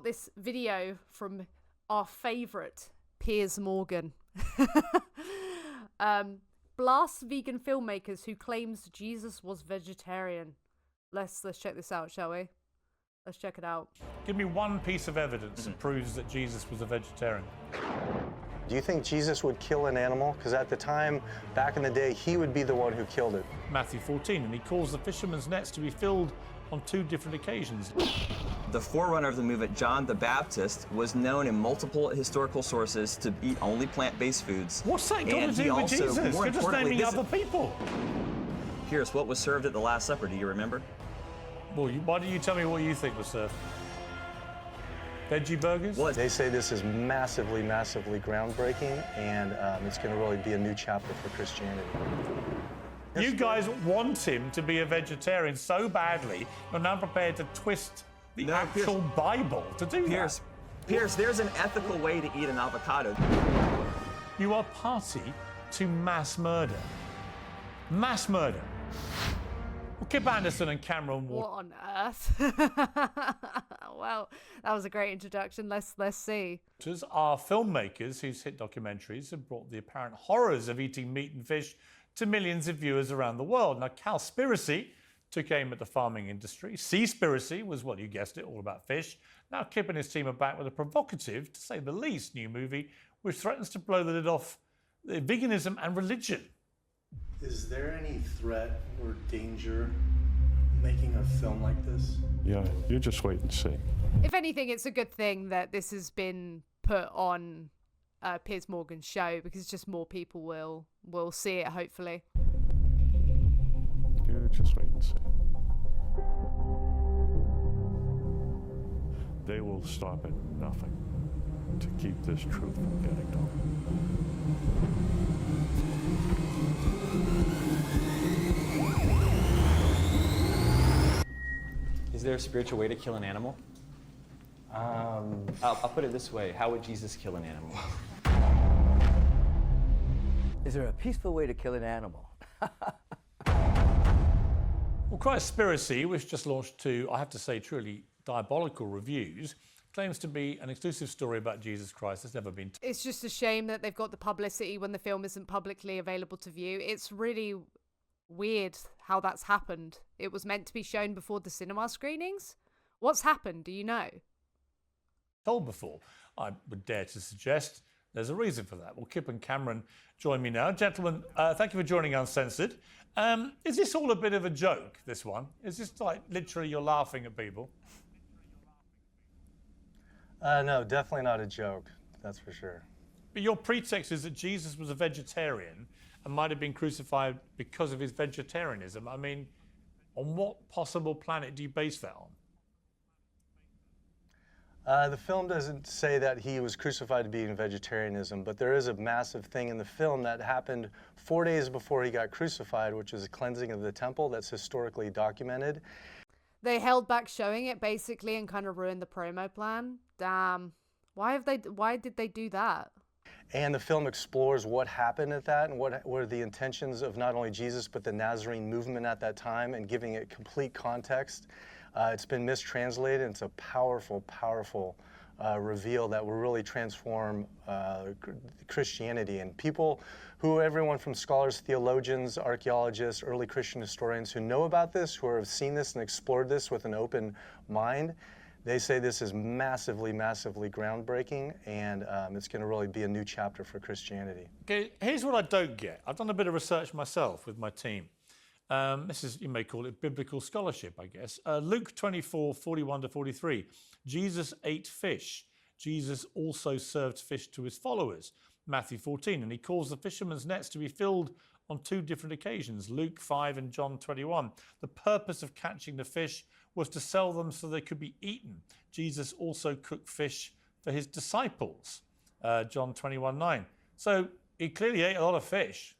this video from our favourite Piers Morgan. Blasts vegan filmmakers who claims Jesus was vegetarian. Let's check this out, shall we? Let's check it out. Give me one piece of evidence that proves that Jesus was a vegetarian. Do you think Jesus would kill an animal? Because at the time, back in the day, he would be the one who killed it. Matthew 14, and he caused the fishermen's nets to be filled on 2 different occasions. The forerunner of the movement, John the Baptist, was known in multiple historical sources to eat only plant-based foods. What's that got to do with Jesus? You're just naming other people. Pierce, what was served at the Last Supper? Do you remember? Well, why don't you tell me what you think was served? Veggie burgers? Well, they say this is massively, massively groundbreaking, and it's going to really be a new chapter for Christianity. You guys want him to be a vegetarian so badly, you're now prepared to twist the actual Bible to do that. Pierce, there's an ethical way to eat an avocado. You are party to mass murder. Mass murder. Well, Kip Anderson and Cameron Ward. What on earth? Well, that was a great introduction. Let's see. Are filmmakers whose hit documentaries have brought the apparent horrors of eating meat and fish to millions of viewers around the world. Now, Calspiracy took aim at the farming industry. Seaspiracy was, well, you guessed it, all about fish. Now Kip and his team are back with a provocative, to say the least, new movie which threatens to blow the lid off veganism and religion. Is there any threat or danger making a film like this? Yeah, you just wait and see. If anything, it's a good thing that this has been put on Piers Morgan's show, because just more people will see it, hopefully. You just wait and see. They will stop at nothing to keep this truth from getting known. Is there a spiritual way to kill an animal? I'll put it this way. How would Jesus kill an animal? Is there a peaceful way to kill an animal? Well, Christspiracy, which just launched 2, I have to say, truly diabolical reviews, claims to be an exclusive story about Jesus Christ that's never been It's just a shame that they've got the publicity when the film isn't publicly available to view. It's really weird how that's happened. It was meant to be shown before the cinema screenings. What's happened? Do you know? told before. I would dare to suggest there's a reason for that. Well, Kip and Cameron join me now. Gentlemen, thank you for joining Uncensored. Is this all a bit of a joke, this one? Is this like literally you're laughing at people? No, definitely not a joke, that's for sure. But your pretext is that Jesus was a vegetarian and might have been crucified because of his vegetarianism. I mean, on what possible planet do you base that on? The film doesn't say that he was crucified to be in vegetarianism, but there is a massive thing in the film that happened 4 days before he got crucified, which was a cleansing of the temple that's historically documented. They held back showing it basically and kind of ruined the promo plan. Damn. Why did they do that? And the film explores what happened at that and what were the intentions of not only Jesus but the Nazarene movement at that time, and giving it complete context. It's been mistranslated, and it's a powerful, powerful reveal that will really transform Christianity. And people who, everyone from scholars, theologians, archaeologists, early Christian historians who know about this, who have seen this and explored this with an open mind, they say this is massively, massively groundbreaking, and it's going to really be a new chapter for Christianity. Okay, here's what I don't get. I've done a bit of research myself with my team. This is, you may call it biblical scholarship, I guess. Luke 24:41-43. Jesus ate fish. Jesus also served fish to his followers. Matthew 14, and he caused the fishermen's nets to be filled on 2 different occasions, Luke 5 and John 21. The purpose of catching the fish was to sell them so they could be eaten. Jesus also cooked fish for his disciples, John 21:9. So he clearly ate a lot of fish.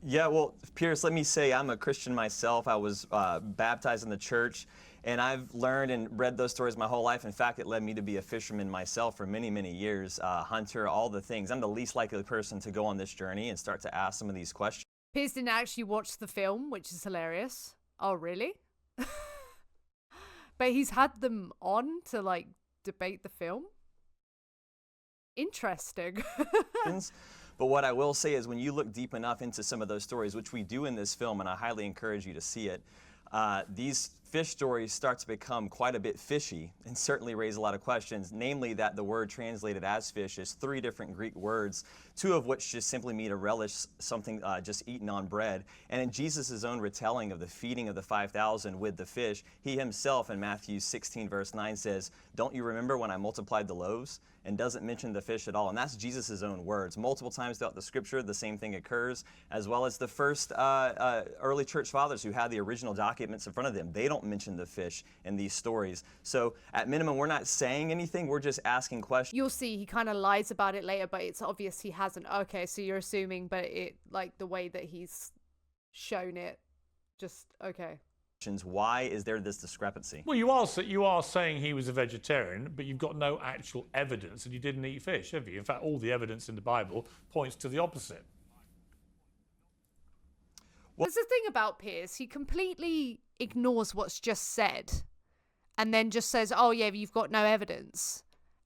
Yeah, well, Piers, let me say I'm a Christian myself. I was baptized in the church, and I've learned and read those stories my whole life. In fact, it led me to be a fisherman myself for many, many years, hunter, all the things. I'm the least likely person to go on this journey and start to ask some of these questions. Piers didn't actually watch the film, which is hilarious. Oh, really? But he's had them on to like debate the film. Interesting. But what I will say is when you look deep enough into some of those stories, which we do in this film, and I highly encourage you to see it, these fish stories start to become quite a bit fishy and certainly raise a lot of questions, namely that the word translated as fish is 3 different Greek words, 2 of which just simply mean to relish something just eaten on bread. And in Jesus' own retelling of the feeding of the 5,000 with the fish, he himself in Matthew 16 verse 9 says, "Don't you remember when I multiplied the loaves?" and doesn't mention the fish at all. And that's Jesus' own words. Multiple times throughout the scripture, the same thing occurs, as well as the first early church fathers who had the original documents in front of them. They don't mention the fish in these stories. So at minimum, we're not saying anything, we're just asking questions. You'll see he kind of lies about it later, but it's obvious he hasn't. Okay, so you're assuming, but it, like, the way that he's shown it, just, okay. Why is there this discrepancy? Well, you are saying he was a vegetarian, but you've got no actual evidence that he didn't eat fish, have you? In fact, all the evidence in the Bible points to the opposite. There's the thing about Piers, he completely ignores what's just said and then just says, oh yeah, you've got no evidence.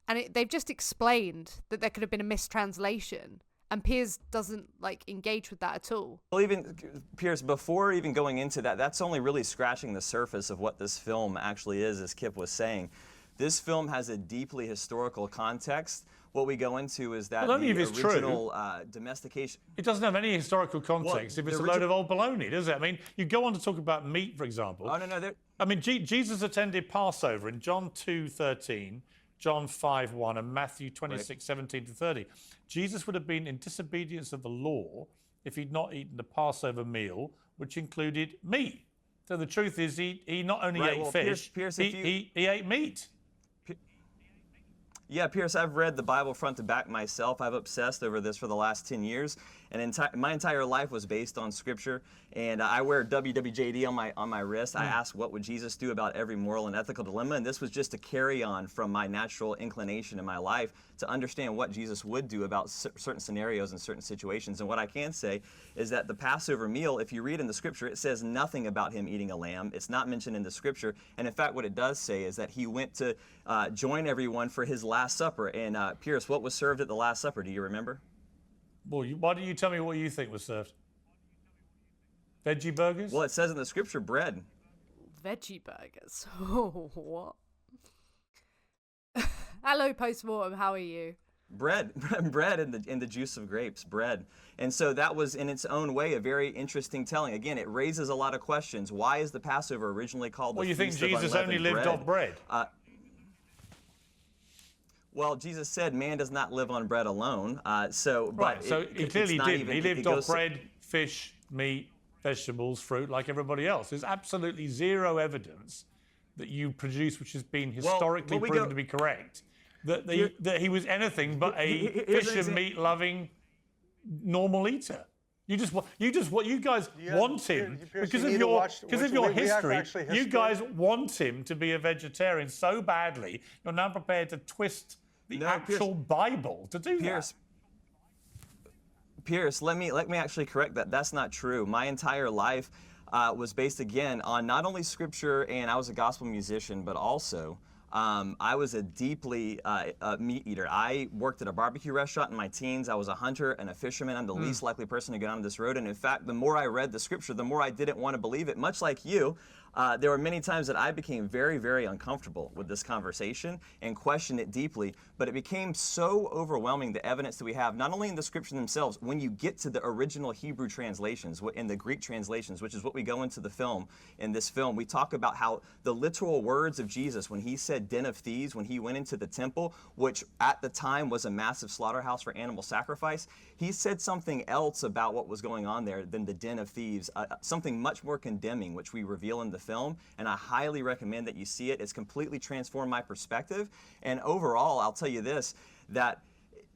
And they've just explained that there could have been a mistranslation. And Piers doesn't like engage with that at all. Well, even Piers, before even going into that, that's only really scratching the surface of what this film actually is, as Kip was saying. This film has a deeply historical context. What we go into is that the original domestication. It doesn't have any historical context if it's a load of old baloney, does it? I mean, you go on to talk about meat, for example. Oh, no. I mean, Jesus attended Passover in John 2:13. John 5:1 and Matthew 26:17-30. Jesus would have been in disobedience of the law if he'd not eaten the Passover meal, which included meat. So the truth is, he not only ate fish, Piers, he ate meat. Yeah, Piers, I've read the Bible front to back myself. I've obsessed over this for the last 10 years, and my entire life was based on Scripture. And I wear WWJD on my wrist. I ask, what would Jesus do about every moral and ethical dilemma? And this was just a carry on from my natural inclination in my life to understand what Jesus would do about certain scenarios and certain situations. And what I can say is that the Passover meal, if you read in the Scripture, it says nothing about him eating a lamb. It's not mentioned in the Scripture. And in fact, what it does say is that he went to join everyone for his Last Supper. And Piers, what was served at the Last Supper? Do you remember? Well, why don't you tell me what you think was served? Veggie burgers? Well, it says in the Scripture, bread. Veggie burgers? Oh, what? Hello, Postmortem, how are you? Bread in the juice of grapes, bread. And so that was in its own way a very interesting telling. Again, it raises a lot of questions. Why is the Passover originally called the Feast of Unleavened Bread? Well, you think Jesus only lived off bread? Well, Jesus said man does not live on bread alone. So he clearly didn't. He lived off bread, fish, meat, vegetables, fruit, like everybody else. There's absolutely zero evidence that you produce which has been historically proven to be correct. That he was anything but a fish and meat loving normal eater. You guys want him because of your history. You guys want him to be a vegetarian so badly. You're now prepared to twist the actual Bible to do that. Piers, let me actually correct that. That's not true. My entire life was based again on not only Scripture, and I was a gospel musician, but also I was a deeply meat eater. I worked at a barbecue restaurant in my teens. I was a hunter and a fisherman. I'm the least likely person to get on this road. And in fact, the more I read the Scripture, the more I didn't want to believe it. Much like you, there were many times that I became very, very uncomfortable with this conversation and questioned it deeply. But it became so overwhelming, the evidence that we have, not only in the Scripture themselves, when you get to the original Hebrew translations, in the Greek translations, which is what we go into the film, in this film, we talk about how the literal words of Jesus, when he said den of thieves, when he went into the temple, which at the time was a massive slaughterhouse for animal sacrifice, he said something else about what was going on there than the den of thieves, something much more condemning, which we reveal in the film, and I highly recommend that you see it. It's completely transformed my perspective, and overall, I'll tell you this, that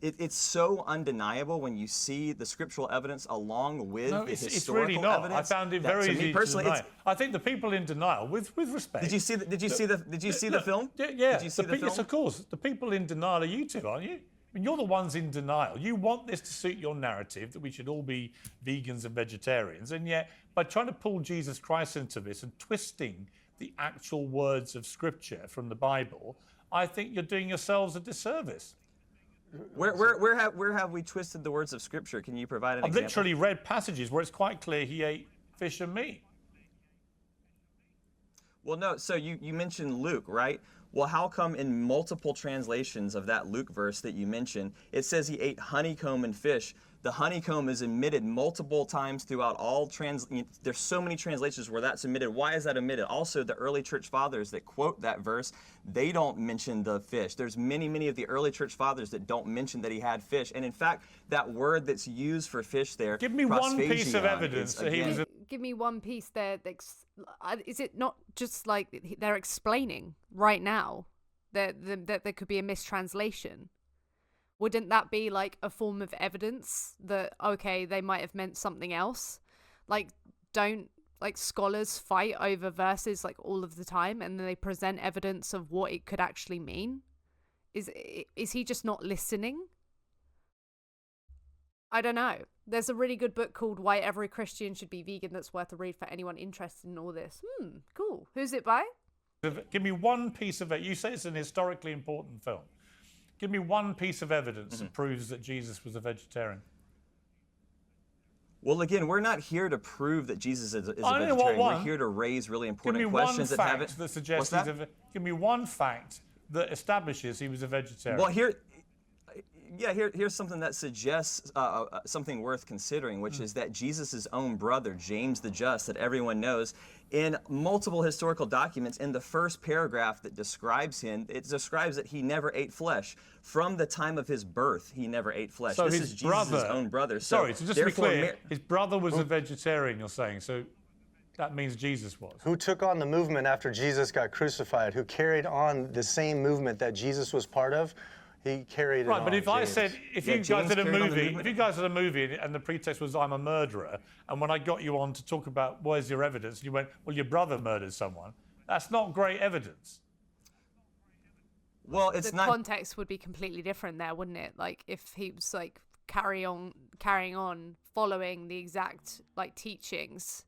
it's so undeniable when you see the scriptural evidence along with the historical it's really not. evidence. I found it very easy to deny. I think the people in denial, with respect. Did you see the film? Yeah. Did you see the film? Yes, of course. The people in denial are you two, aren't you? I mean, you're the ones in denial. You want this to suit your narrative that we should all be vegans and vegetarians, and yet by trying to pull Jesus Christ into this and twisting the actual words of Scripture from the Bible, I think you're doing yourselves a disservice. Where have we twisted the words of Scripture? Can you provide an I've example? literally read passages where it's quite clear he ate fish and meat. Well, no, so you mentioned Luke, right? Well, how come in multiple translations of that Luke verse that you mentioned, it says he ate honeycomb and fish? The honeycomb is omitted multiple times throughout all there's so many translations where that's omitted. Why is that omitted? Also, the early church fathers that quote that verse, they don't mention the fish. There's many of the early church fathers that don't mention that he had fish. And in fact, that word that's used for fish there, give me one piece of evidence that he was give me one piece there. Is it not just like they're explaining right now that there could be a mistranslation? Wouldn't that be like a form of evidence that, okay, they might have meant something else? Like, don't like scholars fight over verses like all of the time, and then they present evidence of what it could actually mean? Is he just not listening? I don't know. There's a really good book called Why Every Christian Should Be Vegan that's worth a read for anyone interested in all this. Cool. Who's it by? Give me one piece of it. You say it's an historically important film. Give me one piece of evidence that proves that Jesus was a vegetarian. Well, again, we're not here to prove that Jesus is a vegetarian. We're here to raise really important questions that haven't. That suggests give me one fact that establishes he was a vegetarian. Well, here's something that suggests something worth considering, which is that Jesus' own brother, James the Just, that everyone knows, in multiple historical documents, in the first paragraph that describes him, it describes that he never ate flesh. From the time of his birth, he never ate flesh. So this is Jesus' own brother. So just to be clear, his brother was a vegetarian, you're saying, so that means Jesus was. Who took on the movement after Jesus got crucified, who carried on the same movement that Jesus was part of? He carried it on. Right, but if I said, if you guys did a movie and the pretext was I'm a murderer, and when I got you on to talk about where's your evidence, and you went, well, your brother murdered someone, that's not great evidence. Well, it's the not. The context would be completely different there, wouldn't it? Like if he was like carrying on, following the exact like teachings,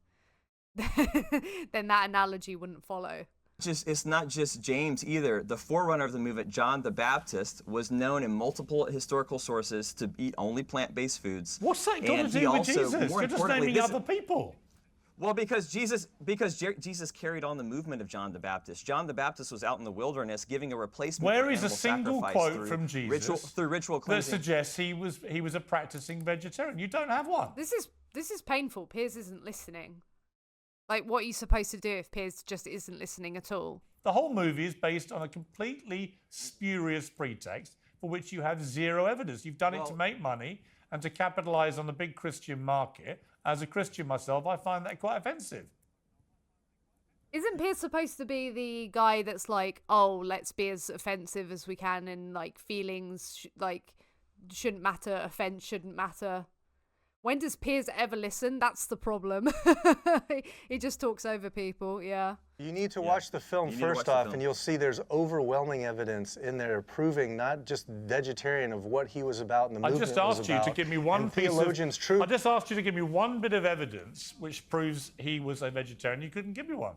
then that analogy wouldn't follow. It's not just James either. The forerunner of the movement, John the Baptist, was known in multiple historical sources to eat only plant-based foods. What's that got to do with Jesus? You're just naming other people. Well, because Jesus carried on the movement of John the Baptist. John the Baptist was out in the wilderness giving a replacement. Where is a single quote from Jesus through ritual cleansing that suggests he was a practicing vegetarian? You don't have one. This is painful. Piers isn't listening. Like, what are you supposed to do if Piers just isn't listening at all? The whole movie is based on a completely spurious pretext for which you have zero evidence. You've done it to make money and to capitalize on the big Christian market. As a Christian myself, I find that quite offensive. Isn't Piers supposed to be the guy that's like, oh, let's be as offensive as we can, and like feelings shouldn't matter, offense shouldn't matter? When does Piers ever listen? That's the problem. He just talks over people, yeah. You need to watch the film first off, and you'll see there's overwhelming evidence in there proving not just vegetarian of what he was about and the movement was about. I just asked you to give me one piece of... I just asked you to give me one bit of evidence which proves he was a vegetarian. You couldn't give me one.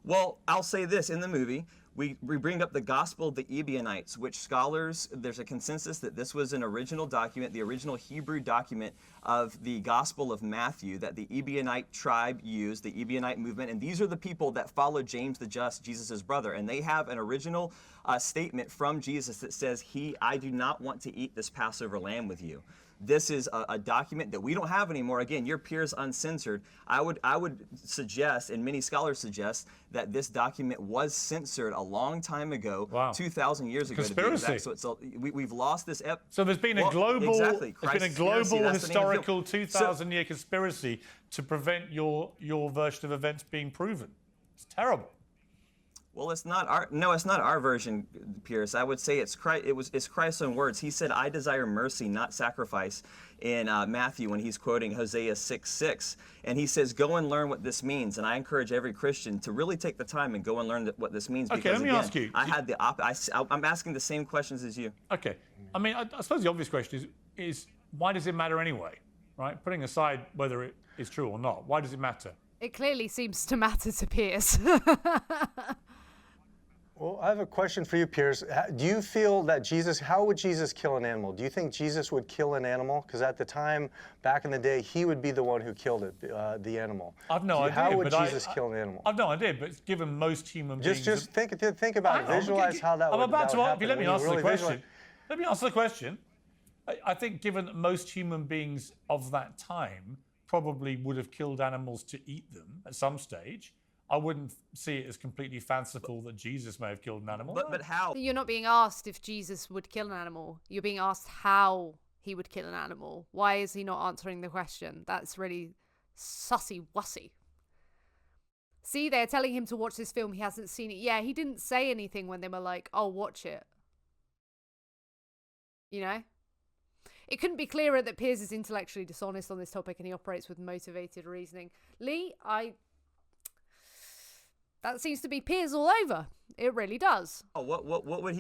Well, I'll say this. In the movie, we bring up the Gospel of the Ebionites, which scholars, there's a consensus that this was an original document, the original Hebrew document of the Gospel of Matthew that the Ebionite tribe used, the Ebionite movement. And these are the people that followed James the Just, Jesus' brother. And they have an original statement from Jesus that says, I do not want to eat this Passover lamb with you. This is a document that we don't have anymore. Again, your Piers Uncensored. I would suggest, and many scholars suggest, that this document was censored a long time ago, 2,000 years ago. Conspiracy. So we've lost this. So there's been a global, Christspiracy, historical 2,000-year conspiracy to prevent your version of events being proven. It's terrible. Well, it's not our version, Piers. I would say it's Christ's own words. He said, "I desire mercy, not sacrifice," in Matthew when he's quoting Hosea 6:6, and he says, "Go and learn what this means." And I encourage every Christian to really take the time and go and learn what this means. Okay, let me ask you. I'm asking the same questions as you. Okay, I mean, I suppose the obvious question is why does it matter anyway, right? Putting aside whether it is true or not, why does it matter? It clearly seems to matter to Piers. Well, I have a question for you, Piers. Do you feel that how would Jesus kill an animal? Do you think Jesus would kill an animal? Because at the time, back in the day, he would be the one who killed it, the animal. I've no idea. How would but Jesus kill an animal? I've no idea, but given most human beings... Just think about it. Visualize how that would happen. I'm about to happen let me answer the question. visualize. Let me answer the question. I think given that most human beings of that time probably would have killed animals to eat them at some stage, I wouldn't see it as completely fanciful that Jesus may have killed an animal. But how? You're not being asked if Jesus would kill an animal. You're being asked how he would kill an animal. Why is he not answering the question? That's really sussy-wussy. See, they're telling him to watch this film. He hasn't seen it. Yeah, he didn't say anything when they were like, oh, watch it. You know? It couldn't be clearer that Piers is intellectually dishonest on this topic and he operates with motivated reasoning. Lee, that seems to be Piers all over. It really does. Oh, what would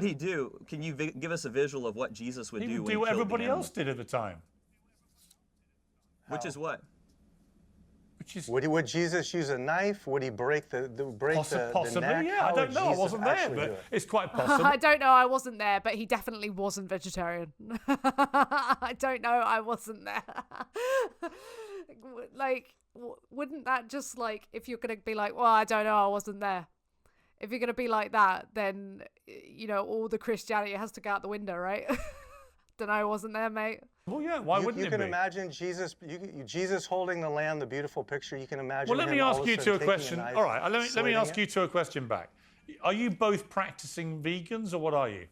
he do? Can you give us a visual of what Jesus would do? He would when do what he killed the everybody animal? else did at the time. Which is what? Would Jesus use a knife? Would he break the Possibly, neck? yeah. I don't know. I wasn't there, but it's quite possible. I don't know. I wasn't there, but he definitely wasn't vegetarian. I don't know. I wasn't there. Like, wouldn't that just like, if you're going to be like, well, I don't know, I wasn't there. If you're going to be like that, then, you know, all the Christianity has to go out the window, right? Don't know, I wasn't there, mate. Well, yeah, why wouldn't it be? You can imagine Jesus holding the lamb, the beautiful picture. You can imagine. Well, let me ask you two a question. All right, let me ask you you two a question back. Are you both practicing vegans, or what are you?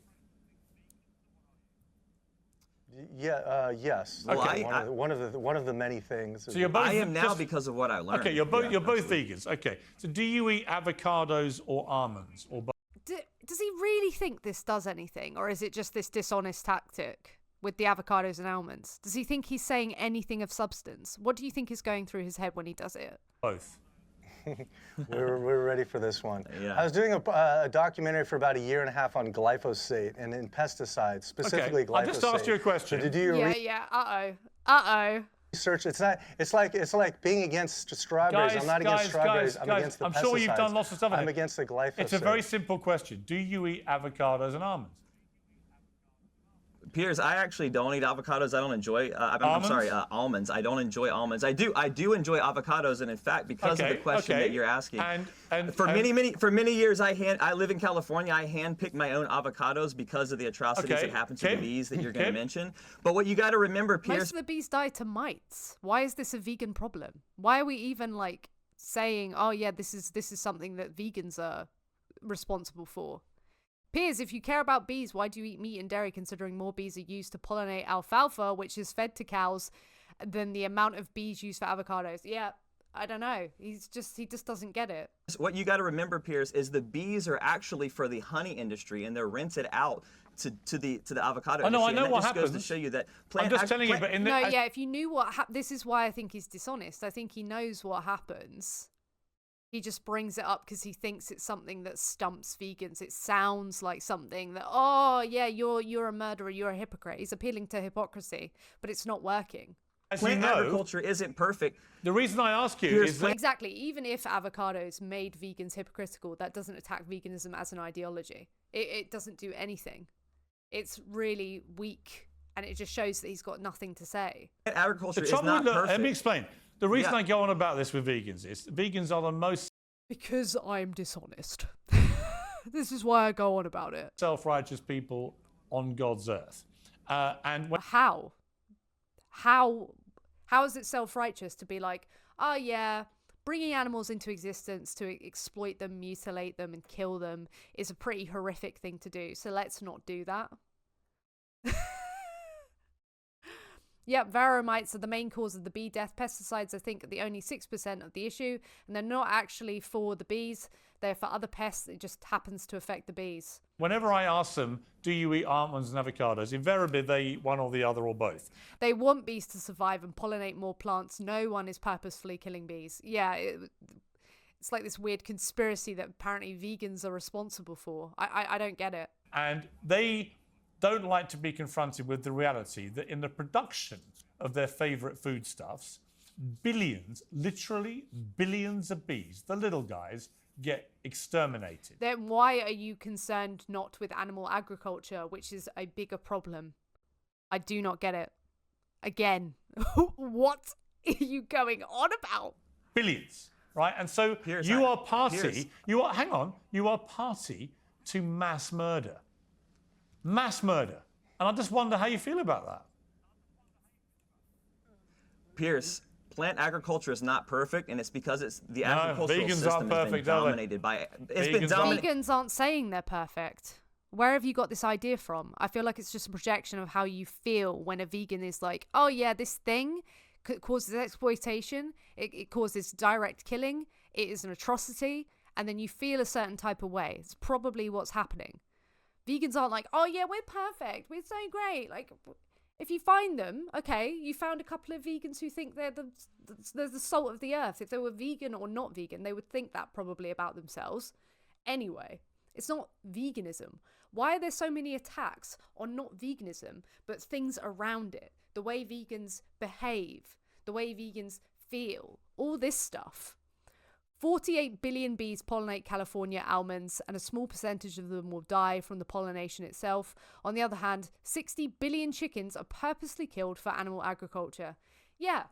Yeah. Yes. Well, okay. One of the many things. So you're both. I am now because of what I learned. Okay, you're both vegans. Okay. So do you eat avocados or almonds or both? Does he really think this does anything, or is it just this dishonest tactic with the avocados and almonds? Does he think he's saying anything of substance? What do you think is going through his head when he does it? Both. We're ready for this one. Yeah. I was doing a documentary for about 1.5 years on glyphosate and in pesticides, specifically glyphosate. I just asked you a question. So to do your Uh-oh. research, it's like being against strawberries. I'm not against strawberries. I'm against the pesticides. I'm sure you've done lots of stuff. I'm against the glyphosate. It's a very simple question. Do you eat avocados and almonds? Piers, I actually don't eat avocados. I don't enjoy. Almonds. I don't enjoy almonds. I do enjoy avocados, and in fact, because of the question that you're asking, and for many years, I live in California. I handpicked my own avocados because of the atrocities that happen to the bees that you're going to mention. But what you got to remember, Piers, most of the bees die to mites. Why is this a vegan problem? Why are we even like saying, oh yeah, this is something that vegans are responsible for? Piers, if you care about bees, why do you eat meat and dairy considering more bees are used to pollinate alfalfa, which is fed to cows, than the amount of bees used for avocados? Yeah, I don't know. He just doesn't get it. What you got to remember, Piers, is the bees are actually for the honey industry, and they're rented out to the avocado industry. I know what happens. Goes to show you that I'm just telling you, but if you knew what this is why I think he's dishonest. I think he knows what happens. He just brings it up because he thinks it's something that stumps vegans. It sounds like something that, oh yeah, you're a murderer, you're a hypocrite. He's appealing to hypocrisy, but it's not working. Plant agriculture isn't perfect. The reason I ask you is that... Exactly. Even if avocados made vegans hypocritical, that doesn't attack veganism as an ideology. It doesn't do anything. It's really weak, and it just shows that he's got nothing to say. Agriculture is not perfect. Let me explain. The reason I go on about this with vegans is vegans are the most... Because I'm dishonest. This is why I go on about it. ...self-righteous people on God's earth. How is it self-righteous to be like, oh yeah, bringing animals into existence to exploit them, mutilate them, and kill them is a pretty horrific thing to do, so let's not do that? Yep, varroa mites are the main cause of the bee death. Pesticides, I think, are the only 6% of the issue, and they're not actually for the bees. They're for other pests. It just happens to affect the bees. Whenever I ask them, do you eat almonds and avocados, invariably they eat one or the other or both. They want bees to survive and pollinate more plants. No one is purposefully killing bees. Yeah, it's like this weird conspiracy that apparently vegans are responsible for. I don't get it. And they don't like to be confronted with the reality that in the production of their favourite foodstuffs, billions, literally billions of bees, the little guys, get exterminated. Then why are you concerned not with animal agriculture, which is a bigger problem? I do not get it. Again, what are you going on about? Billions, right? And so Piers, you are party to mass murder. Mass murder. And I just wonder how you feel about that. Piers, plant agriculture is not perfect, and it's because the agricultural vegans system aren't has perfect, been are they? dominated by. Vegans aren't saying they're perfect. Where have you got this idea from? I feel like it's just a projection of how you feel when a vegan is like, oh yeah, this thing causes exploitation, it causes direct killing, it is an atrocity, and then you feel a certain type of way. It's probably what's happening. Vegans aren't like, oh yeah, we're perfect, we're so great. Like, if you find them, okay, you found a couple of vegans who think they're the salt of the earth. If they were vegan or not vegan, they would think that probably about themselves. Anyway, it's not veganism. Why are there so many attacks on not veganism, but things around it? The way vegans behave, the way vegans feel, all this stuff. 48 billion bees pollinate California almonds, and a small percentage of them will die from the pollination itself. On the other hand, 60 billion chickens are purposely killed for animal agriculture. Yeah,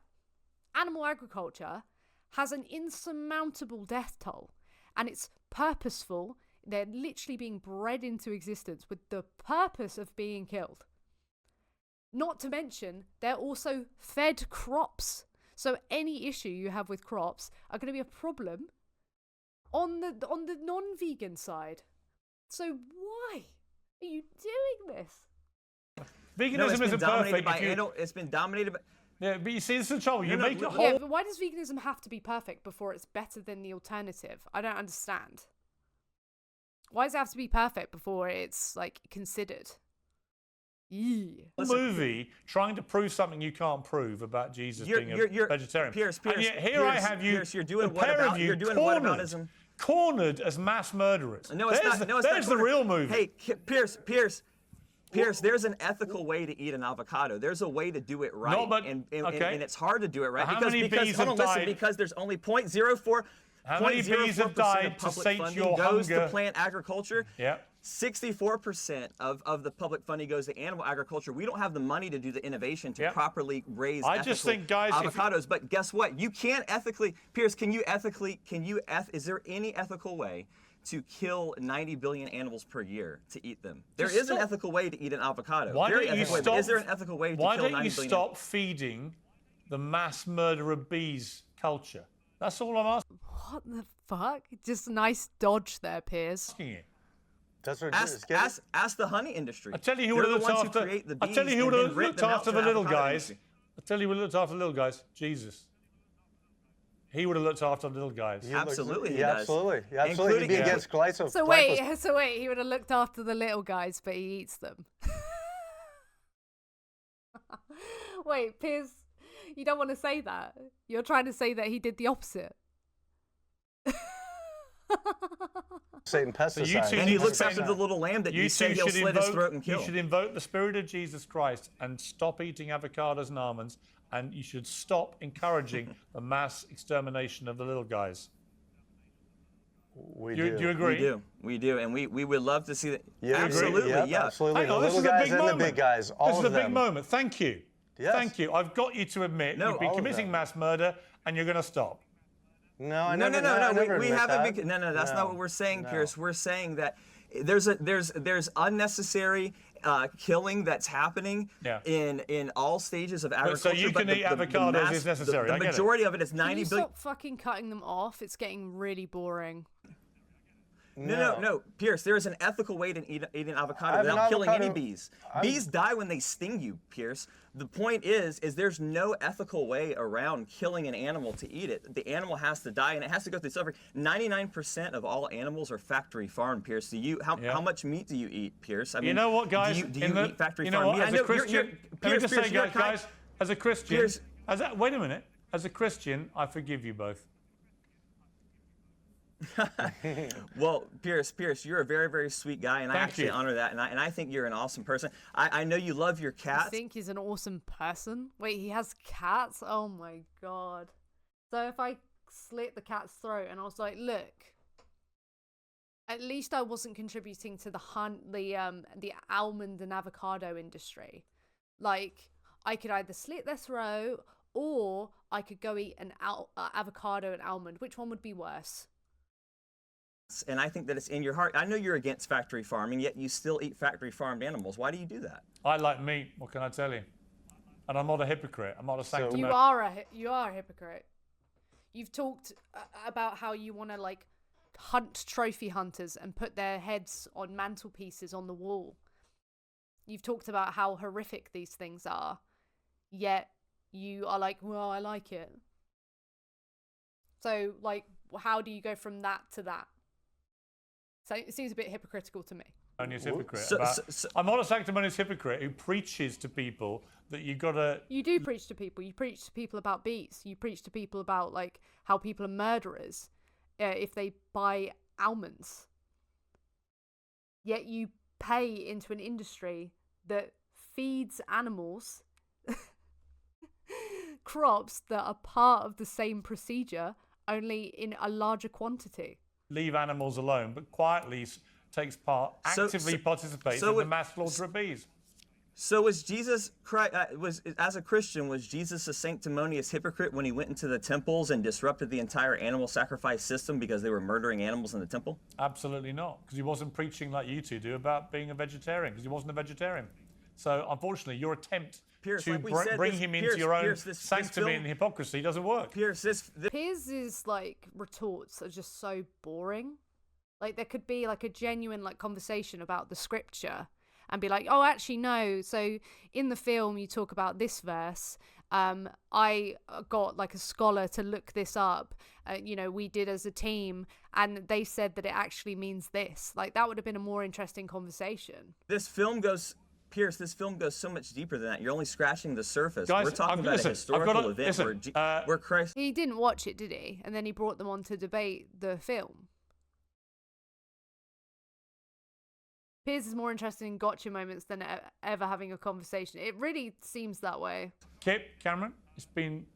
animal agriculture has an insurmountable death toll, and it's purposeful. They're literally being bred into existence with the purpose of being killed. Not to mention, they're also fed crops. So any issue you have with crops are going to be a problem on the non-vegan side. So why are you doing this? Veganism isn't perfect. It's been dominated by. Yeah, but you see, this is the trouble. You make a whole. Yeah, but why does veganism have to be perfect before it's better than the alternative? I don't understand. Why does it have to be perfect before it's like considered? Movie trying to prove something you can't prove about Jesus being a vegetarian. Piers, and yet here I have you, Piers, you're doing whataboutism. Cornered as mass murderers. No, it's not. No, it's there's not the real movie. Hey, Piers, there's an ethical way to eat an avocado. There's a way to do it right, and it's hard to do it right because there's only 0.04. How many bees have died to sate your goes hunger? To plant agriculture. Yeah. 64% of the public funding goes to animal agriculture. We don't have the money to do the innovation to properly raise avocados. But guess what? You can't ethically, Piers, is there any ethical way to kill 90 billion animals per year to eat them? There is an ethical way to eat an avocado. Is there an ethical way to kill 90 billion? Why don't you stop feeding the mass murder of bees culture? That's all I'm asking. What the fuck? Just a nice dodge there, Piers. That's what ask the honey industry. I tell you who would have looked after. I tell you who would have looked after the little guys. I tell you who would have looked after the little guys. Jesus. He would have looked after the little guys. Absolutely, he does. Absolutely. He'd be against glyphosate. So wait, he would have looked after the little guys, but he eats them. Wait, Piers, you don't want to say that. You're trying to say that he did the opposite. Satan pesticides. And he looks after the little lamb that you say he'll slit his throat and kill. You should invoke the Spirit of Jesus Christ and stop eating avocados and almonds, and you should stop encouraging the mass extermination of the little guys. We do. Do you agree? We do, and we would love to see that. Yeah, absolutely, yeah. Absolutely. Hang on, the little guys and the big guys, all of them. This is a big moment. Thank you. Yes. Thank you. I've got you to admit you've been committing mass murder, and you're going to stop. No. We haven't been. No. That's not what we're saying, Piers. We're saying that there's unnecessary killing that's happening in all stages of agriculture. So you can eat avocados is necessary. The majority of it is 90 billion. Stop fucking cutting them off. It's getting really boring. No, Piers, there is an ethical way to eat an avocado without killing any bees. Bees die when they sting you, Piers. The point is there's no ethical way around killing an animal to eat it. The animal has to die, and it has to go through suffering. 99% of all animals are factory farmed, Piers. How much meat do you eat, Piers? I mean, you know what, guys? Do you eat factory farmed meat? As a Christian, let me just say, guys, as a Christian, wait a minute. As a Christian, I forgive you both. Well, Pierce, you're a very, very sweet guy, and I Thank actually you. honor that, and I think you're an awesome person. I know you love your I cats. think he's an awesome person. Wait, he has cats? Oh my god. So if I slit the cat's throat and I was like, look, at least I wasn't contributing to the almond and avocado industry. Like, I could either slit their throat or I could go eat an avocado and almond. Which one would be worse? And I think that it's in your heart. I know you're against factory farming, yet you still eat factory farmed animals. Why do you do that? I like meat. What can I tell you? And I'm not a hypocrite. I'm not a sanctimonious. You are a hypocrite. You've talked about how you want to like hunt trophy hunters and put their heads on mantelpieces on the wall. You've talked about how horrific these things are, yet you are like, well, I like it. So, like, how do you go from that to that? So it seems a bit hypocritical to me. Hypocrite I'm not a sanctimonious hypocrite who preaches to people that you gotta. You do preach to people. You preach to people about beets. You preach to people about like how people are murderers if they buy almonds. Yet you pay into an industry that feeds animals crops that are part of the same procedure, only in a larger quantity. Leave animals alone, but quietly takes part, actively participates in the mass slaughter of bees. So was Jesus Christ, as a Christian, was Jesus a sanctimonious hypocrite when he went into the temples and disrupted the entire animal sacrifice system because they were murdering animals in the temple? Absolutely not, because he wasn't preaching like you two do about being a vegetarian, because he wasn't a vegetarian. So unfortunately, your attempt Pierce, to like bring him into your own sanctity and hypocrisy doesn't work. Pierce's like retorts are just so boring. Like there could be like a genuine like conversation about the scripture and be like, oh, actually no. So in the film you talk about this verse. I got like a scholar to look this up. We did as a team, and they said that it actually means this. Like that would have been a more interesting conversation. Pierce, this film goes so much deeper than that. You're only scratching the surface. Guys, we're talking about a historical event where Christ... He didn't watch it, did he? And then he brought them on to debate the film. Piers is more interested in gotcha moments than ever having a conversation. It really seems that way. Kip, Cameron, it's been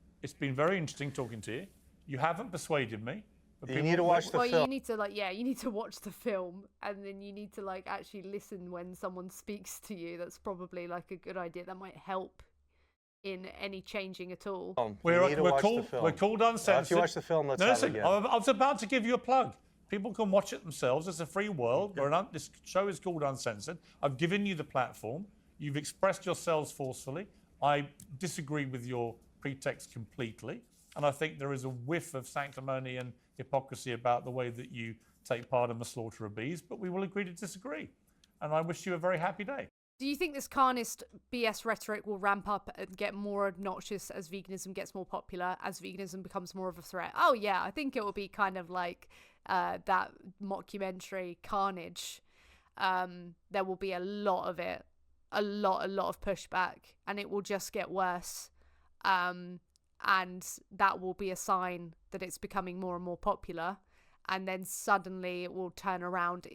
very interesting talking to you. You haven't persuaded me. You need to watch the film. You need to you need to watch the film, and then you need to like actually listen when someone speaks to you. That's probably like a good idea. That might help in any changing at all. We're called uncensored. If you watch the film, let's have it again. I was about to give you a plug. People can watch it themselves. It's a free world. This show is called Uncensored. I've given you the platform. You've expressed yourselves forcefully. I disagree with your pretext completely. And I think there is a whiff of sanctimony and hypocrisy about the way that you take part in the slaughter of bees, but we will agree to disagree. And I wish you a very happy day. Do you think this carnist BS rhetoric will ramp up and get more obnoxious as veganism gets more popular, as veganism becomes more of a threat? Oh yeah, I think it will be kind of like that mockumentary Carnage. There will be a lot of it, a lot of pushback, and it will just get worse. And that will be a sign that it's becoming more and more popular. And then suddenly it will turn around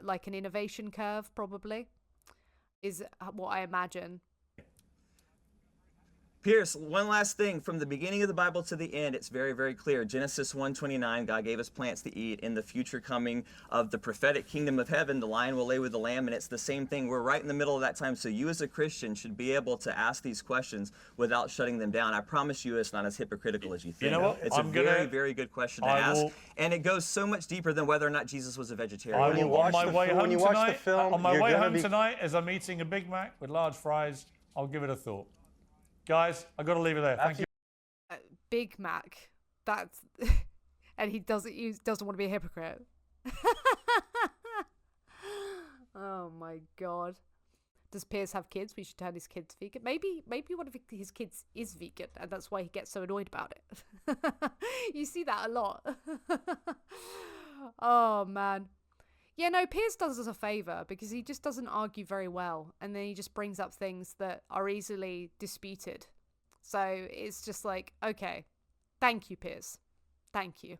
like an innovation curve, probably, is what I imagine. Pierce, one last thing. From the beginning of the Bible to the end, it's very, very clear. Genesis 1:29, God gave us plants to eat. In the future coming of the prophetic kingdom of heaven, the lion will lay with the lamb, and it's the same thing. We're right in the middle of that time, so you as a Christian should be able to ask these questions without shutting them down. I promise you it's not as hypocritical as you think. You know what? It's a very, very good question to ask, and it goes so much deeper than whether or not Jesus was a vegetarian. On my way home tonight, as I'm eating a Big Mac with large fries, I'll give it a thought. Guys, I've got to leave it there. Thank you. Big Mac. That's and he doesn't want to be a hypocrite. Oh my god. Does Piers have kids? We should turn his kids vegan. Maybe one of his kids is vegan, and that's why he gets so annoyed about it. You see that a lot. Oh man. Yeah, no, Piers does us a favour because he just doesn't argue very well, and then he just brings up things that are easily disputed. So it's just like, okay, thank you, Piers. Thank you.